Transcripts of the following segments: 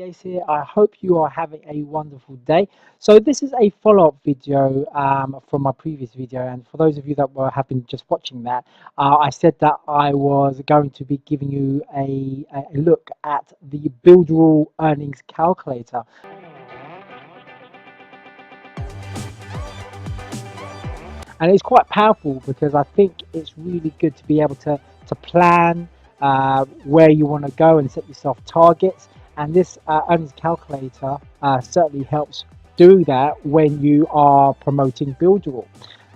Gaze here. I hope you are having a wonderful day. So this is a follow-up video from my previous video, and for those of you that have been just watching that, I said that I was going to be giving you a look at the Builderall earnings calculator. And it's quite powerful because I think it's really good to be able to plan where you want to go and set yourself targets. And this earnings calculator certainly helps do that when you are promoting Builderall.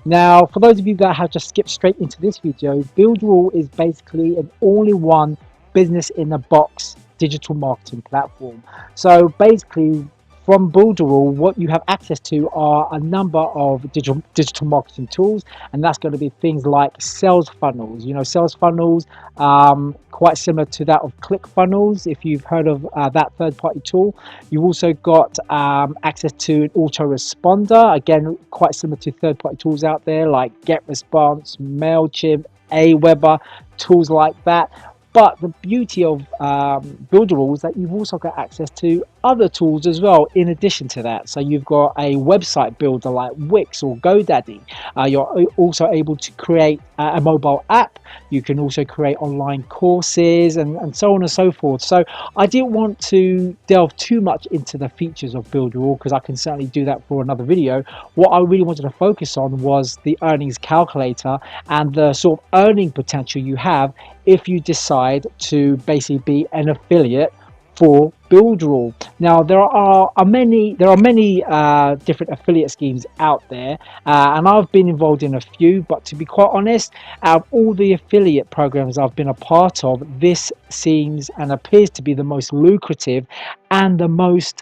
Now, for those of you that have just skipped straight into this video, Builderall is basically an all-in-one business-in-a-box digital marketing platform. So basically, from Builderall, what you have access to are a number of digital marketing tools, and that's going to be things like sales funnels. You know, sales funnels, quite similar to that of ClickFunnels, if you've heard of that third-party tool. You've also got access to an autoresponder, again, quite similar to third-party tools out there like GetResponse, MailChimp, Aweber, tools like that. But the beauty of Builderall is that you've also got access to other tools as well in addition to that. So you've got a website builder like Wix or GoDaddy. You're also able to create a mobile app. You can also create online courses and so on and so forth. So I didn't want to delve too much into the features of Builderall because I can certainly do that for another video. What I really wanted to focus on was the earnings calculator and the sort of earning potential you have if you decide to basically be an affiliate for Builderall. Now there are many different affiliate schemes out there, and I've been involved in a few, but to be quite honest, out of all the affiliate programs I've been a part of, this seems and appears to be the most lucrative and the most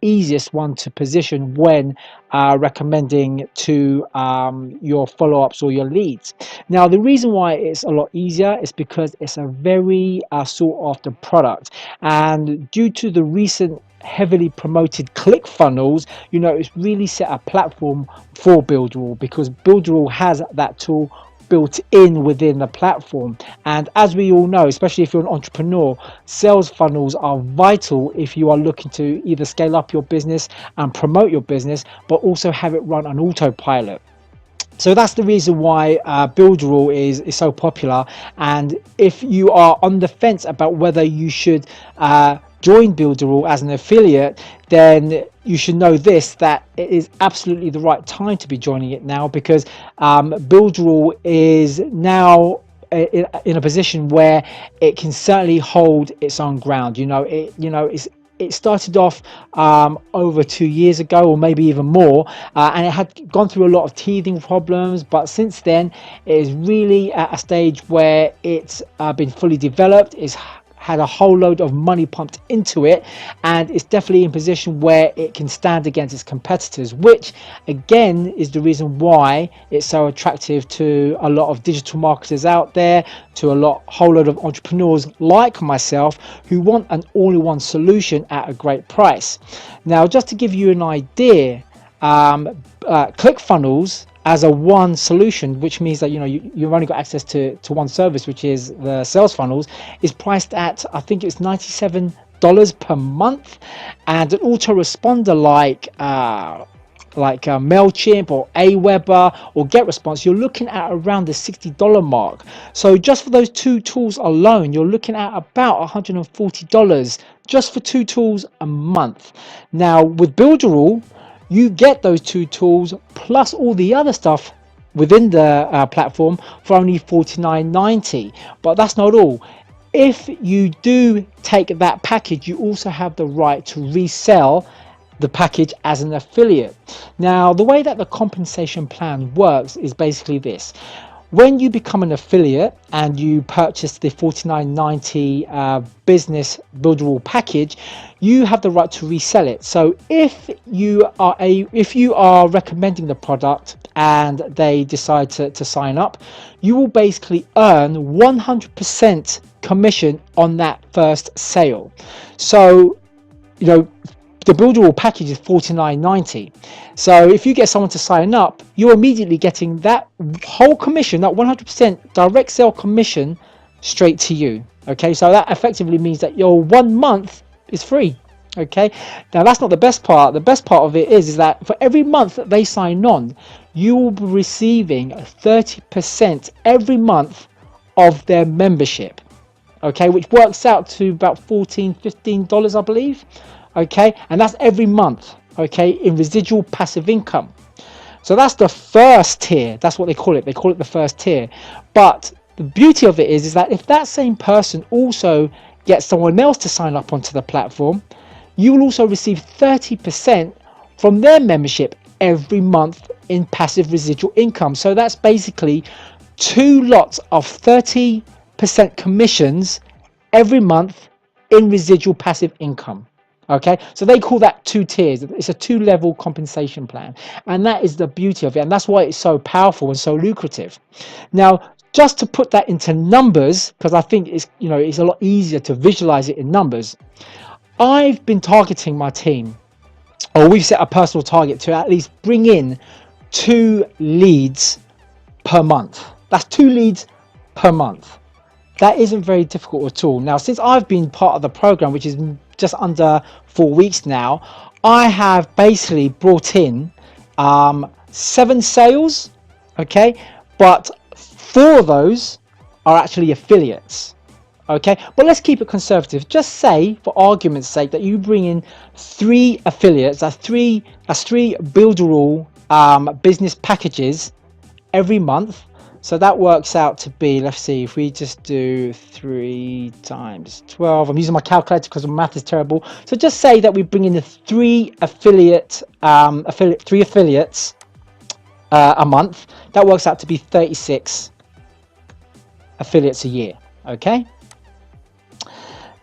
easiest one to position when recommending to your follow-ups or your leads. Now the reason why it's a lot easier is because it's a very sought after product, and due to the recent heavily promoted ClickFunnels, you know, it's really set a platform for Builderall because Builderall has that tool built in within the platform. And as we all know, especially if you're an entrepreneur, sales funnels are vital if you are looking to either scale up your business and promote your business, but also have it run on autopilot. So that's the reason why Builderall is so popular. And if you are on the fence about whether you should join Builderall as an affiliate, then you should know this, that it is absolutely the right time to be joining it now, because Builderall is now in a position where it can certainly hold its own ground. It started off over 2 years ago, or maybe even more, and it had gone through a lot of teething problems, but since then it is really at a stage where it's been fully developed. It's had a whole load of money pumped into it, and it's definitely in a position where it can stand against its competitors, which again is the reason why it's so attractive to a lot of digital marketers out there, to a whole load of entrepreneurs like myself who want an all-in-one solution at a great price. Now, just to give you an idea, ClickFunnels as a one solution, which means that you've only got access to one service, which is the sales funnels, is priced at, I think it's $97 per month, and an autoresponder like MailChimp or Aweber or GetResponse, you're looking at around the $60 mark. So just for those two tools alone, you're looking at about $140 just for two tools a month. Now with Builderall, you get those two tools plus all the other stuff within the platform for only $49.90. But that's not all. If you do take that package, you also have the right to resell the package as an affiliate. Now, the way that the compensation plan works is basically this. When you become an affiliate and you purchase the $49.90 business Builderall package, you have the right to resell it. So if you are recommending the product and they decide to sign up, you will basically earn 100% commission on that first sale. So the Builderall package is $49.90. So if you get someone to sign up, you're immediately getting that whole commission, that 100% direct sale commission, straight to you. Okay, so that effectively means that your 1 month is free. Okay, now that's not the best part. The best part of it is that for every month that they sign on, you will be receiving 30% every month of their membership. Okay, which works out to about $14-15, I believe. Okay, and that's every month. Okay, in residual passive income. So that's the first tier. That's what they call it. They call it the first tier. But the beauty of it is that if that same person also gets someone else to sign up onto the platform, you will also receive 30% from their membership every month in passive residual income. So that's basically 2 lots of 30% commissions every month in residual passive income. Okay, so they call that 2 tiers. It's a 2-level compensation plan, and that is the beauty of it, and that's why it's so powerful and so lucrative. Now, just to put that into numbers, because I think it's it's a lot easier to visualize it in numbers. I've been targeting my team, or we've set a personal target to at least bring in 2 leads per month. That's 2 leads per month. That isn't very difficult at all. Now, since I've been part of the program, which is just under 4 weeks now, I have basically brought in 7 sales. Okay, but 4 of those are actually affiliates. Okay, but let's keep it conservative. Just say, for argument's sake, that you bring in 3 affiliates. That's three Builderall business packages every month. So that works out to be, let's see, if we just do 3 times 12. I'm using my calculator because my math is terrible. So just say that we bring in the 3 affiliates a month. That works out to be 36 affiliates a year. Okay.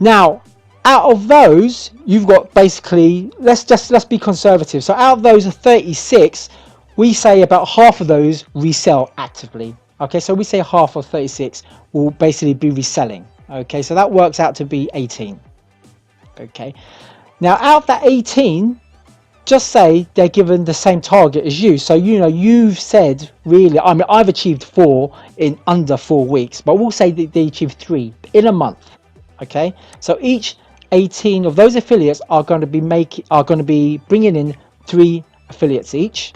Now, out of those, you've got basically, let's be conservative. So out of those 36, we say about half of those resell actively. Okay, so we say half of 36 will basically be reselling. Okay, so that works out to be 18. Okay, now out of that 18, just say they're given the same target as you. So you've said, really, I mean, I've achieved 4 in under 4 weeks, but we'll say that they achieved 3 in a month. Okay, so each 18 of those affiliates are going to be bringing in 3 affiliates each.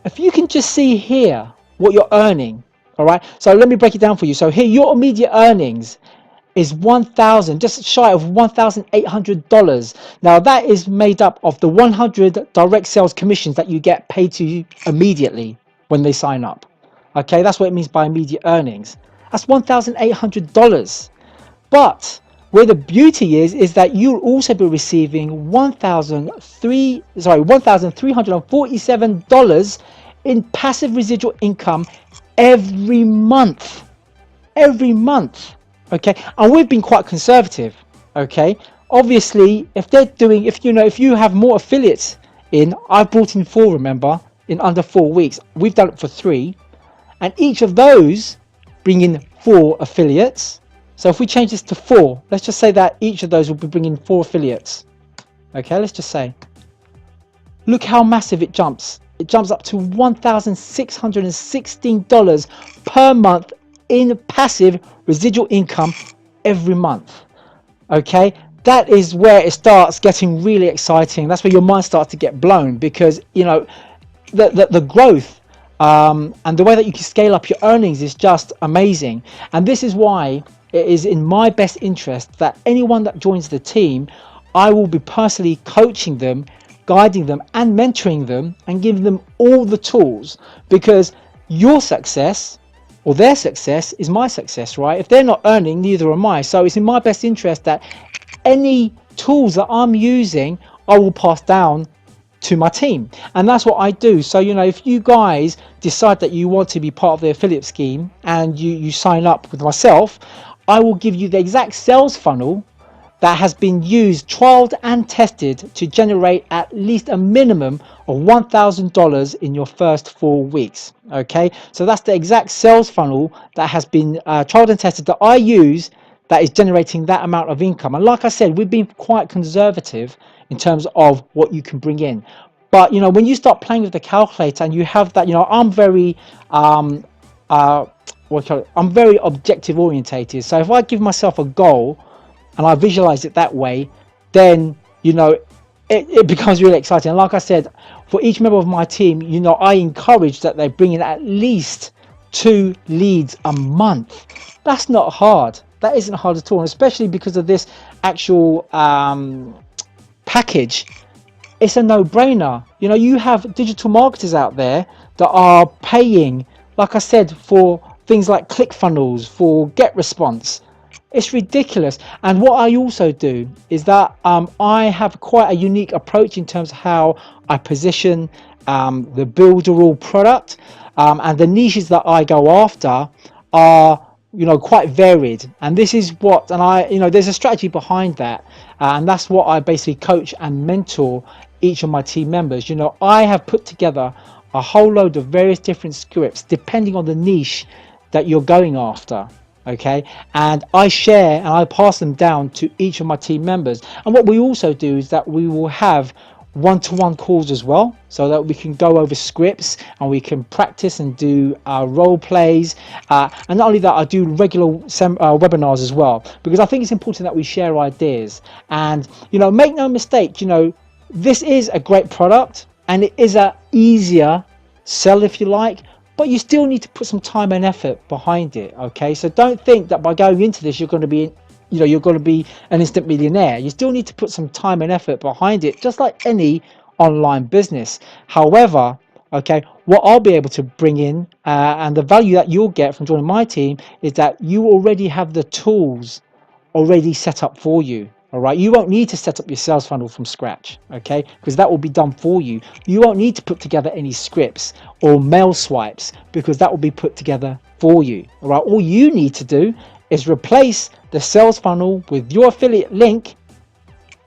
If you can just see here what you're earning, all right, so let me break it down for you. So here, your immediate earnings is just shy of $1,800. Now that is made up of the 100 direct sales commissions that you get paid to you immediately when they sign up. Okay, that's what it means by immediate earnings. That's $1,800. But where the beauty is that you'll also be receiving $1,347 in passive residual income every month. Okay, and we've been quite conservative. Okay, obviously, if you have more affiliates in, I've brought in 4, remember, in under 4 weeks. We've done it for 3, and each of those bring in 4 affiliates. So if we change this to 4, let's just say that each of those will be bringing 4 affiliates. Okay, let's just say, look how massive it jumps. It jumps up to $1,616 per month in passive residual income every month. Okay, that is where it starts getting really exciting. That's where your mind starts to get blown, because the growth and the way that you can scale up your earnings is just amazing. And this is why it is in my best interest that anyone that joins the team, I will be personally coaching them, guiding them and mentoring them and giving them all the tools, because your success or their success is my success, right? If they're not earning, neither am I. So it's in my best interest that any tools that I'm using, I will pass down to my team, and that's what I do. So if you guys decide that you want to be part of the affiliate scheme and you sign up with myself, I will give you the exact sales funnel that has been used, trialed and tested to generate at least a minimum of $1,000 in your first 4 weeks. Okay, so that's the exact sales funnel that has been trialed and tested that I use, that is generating that amount of income. And like I said, we've been quite conservative in terms of what you can bring in. But when you start playing with the calculator and you have that, I'm very I'm very objective orientated. So if I give myself a goal and I visualize it that way, then it becomes really exciting. And like I said, for each member of my team, I encourage that they bring in at least 2 leads a month. That's not hard. That isn't hard at all, and especially because of this actual package. It's a no-brainer. You have digital marketers out there that are paying, like I said, for things like ClickFunnels, for get response. It's ridiculous. And what I also do is that I have quite a unique approach in terms of how I position the Builderall product, and the niches that I go after are quite varied. And this is what, and there's a strategy behind that, and that's what I basically coach and mentor each of my team members. I have put together a whole load of various different scripts depending on the niche that you're going after. Okay, and I share and I pass them down to each of my team members. And what we also do is that we will have one-to-one calls as well, so that we can go over scripts and we can practice and do role plays, and not only that, I do regular webinars as well, because I think it's important that we share ideas. And make no mistake, this is a great product and it is a easier sell, if you like, but you still need to put some time and effort behind it. Okay, so don't think that by going into this you're going to be an instant millionaire. You still need to put some time and effort behind it, just like any online business. However, okay, what I'll be able to bring in, and the value that you'll get from joining my team, is that you already have the tools already set up for you. All right, you won't need to set up your sales funnel from scratch, okay, because that will be done for you. You won't need to put together any scripts or mail swipes, because that will be put together for you. All right, all you need to do is replace the sales funnel with your affiliate link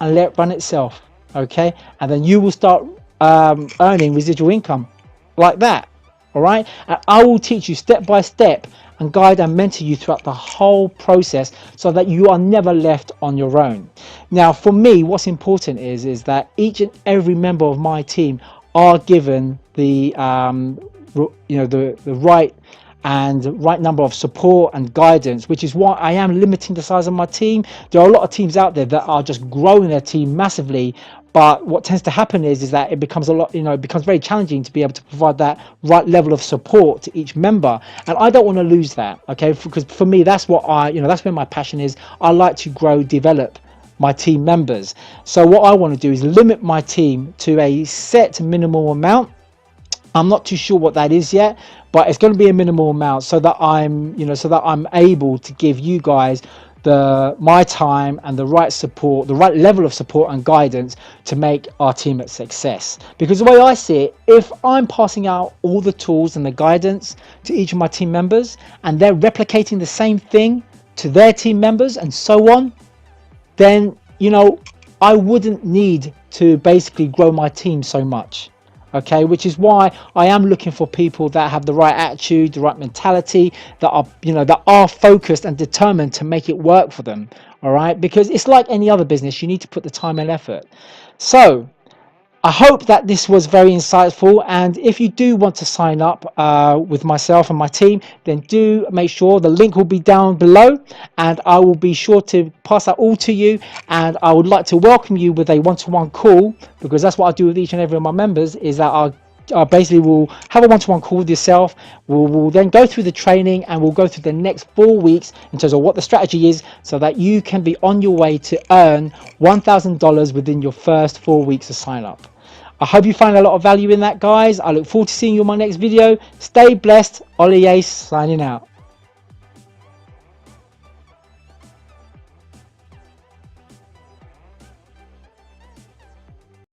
and let it run itself. Okay, and then you will start earning residual income like that. All right, and I will teach you step by step and guide and mentor you throughout the whole process, so that you are never left on your own. Now, for me, what's important is that each and every member of my team are given the right number of support and guidance, which is why I am limiting the size of my team. There are a lot of teams out there that are just growing their team massively, but what tends to happen is that it becomes it becomes very challenging to be able to provide that right level of support to each member, and I don't want to lose that. Okay, because for me, that's what that's where my passion is. I like to grow, develop my team members. So what I want to do is limit my team to a set minimal amount. I'm not too sure what that is yet, but it's going to be a minimal amount, so that I'm able to give you guys my time and the right support, the right level of support and guidance to make our team a success. Because the way I see it, if I'm passing out all the tools and the guidance to each of my team members, and they're replicating the same thing to their team members and so on, then I wouldn't need to basically grow my team so much. Okay, which is why I am looking for people that have the right attitude, the right mentality, that are focused and determined to make it work for them. All right, because it's like any other business, you need to put the time and effort. So I hope that this was very insightful, and if you do want to sign up with myself and my team, then do make sure the link will be down below, and I will be sure to pass that all to you. And I would like to welcome you with a one-to-one call, because that's what I do with each and every one of my members, is that I basically will have a one-to-one call with yourself. We'll then go through the training, and we'll go through the next 4 weeks in terms of what the strategy is, so that you can be on your way to earn $1,000 within your first 4 weeks of sign up. I hope you find a lot of value in that, guys. I look forward to seeing you on my next video. Stay blessed. Ollie Ace signing out.